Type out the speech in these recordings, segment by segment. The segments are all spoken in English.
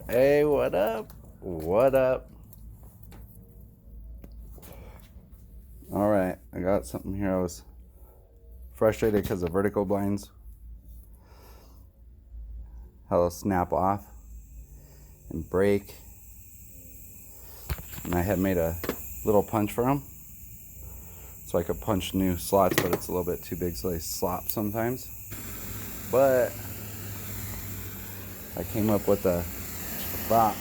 Hey, what up? What up? All right, I got something here. I was frustrated because the vertical blinds, how they'll snap off and break. And I had made a little punch for them so I could punch new slots, but it's a little bit too big, so they slop sometimes. But I came up with a thought.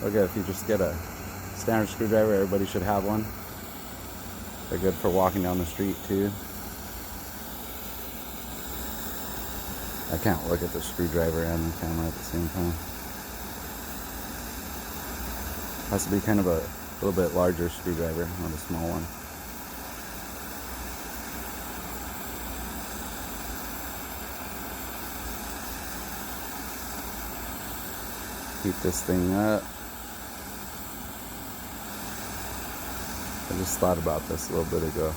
Look at, if you just get a standard screwdriver, everybody should have one. They're good for walking down the street too. I can't look at the screwdriver and the camera at the same time. Has to be kind of a little bit larger screwdriver, not a small one. Heat this thing up. I just thought about this a little bit ago.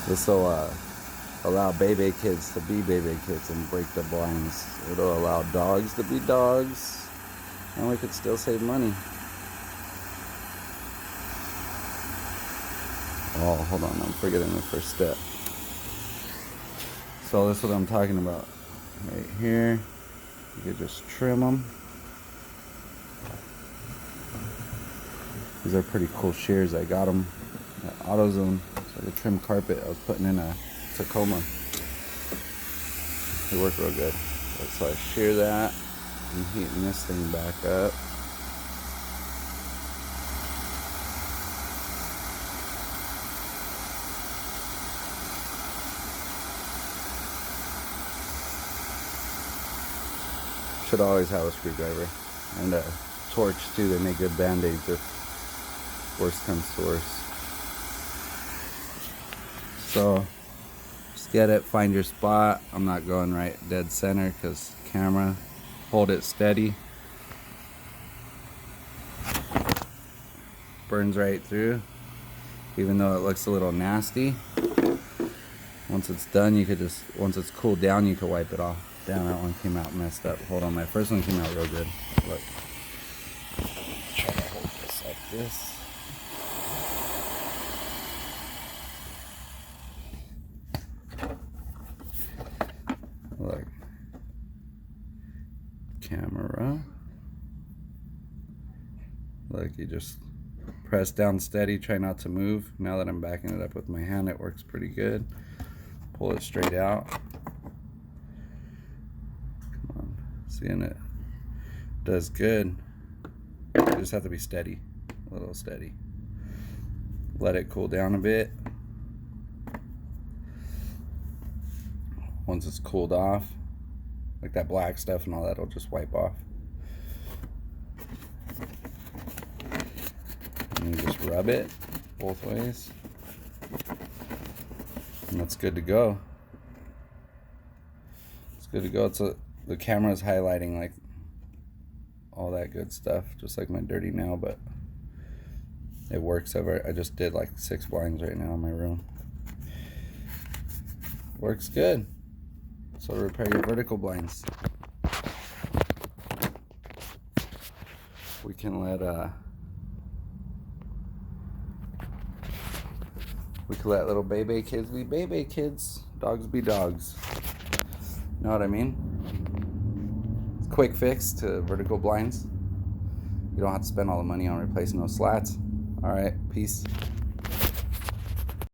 This will allow baby kids to be baby kids and break the blinds. It'll allow dogs to be dogs, and we could still save money. Oh, hold on, I'm forgetting the first step. So this is what I'm talking about. Right here, you could just trim them. These are pretty cool shears. I got them at AutoZone. It's like a trim carpet I was putting in a Tacoma. They work real good. So I shear that. I'm heating this thing back up. Should always have a screwdriver and a torch too. They make good band-aids if worst comes to worst. So just get it, find your spot. I'm not going right dead center because camera. Hold it steady. Burns right through, even though it looks a little nasty. Once it's done, you could just, once it's cooled down, you could wipe it off. Damn, that one came out messed up. Hold on, my first one came out real good. Look. Try to hold this like this. Look. Camera. Look, you just press down steady, try not to move. Now that I'm backing it up with my hand, it works pretty good. Pull it straight out. Come on, seeing it does good. You just have to be steady, a little steady. Let it cool down a bit. Once it's cooled off, like that black stuff and all that will just wipe off. And you just rub it both ways. And that's good to go. It's good to go. The camera's highlighting like all that good stuff, just like my dirty nail, but it works. I just did like 6 blinds right now in my room. Works good. So to repair your vertical blinds, we can let little baby kids be baby kids, dogs be dogs. Know what I mean? It's a quick fix to vertical blinds. You don't have to spend all the money on replacing those slats. All right, peace.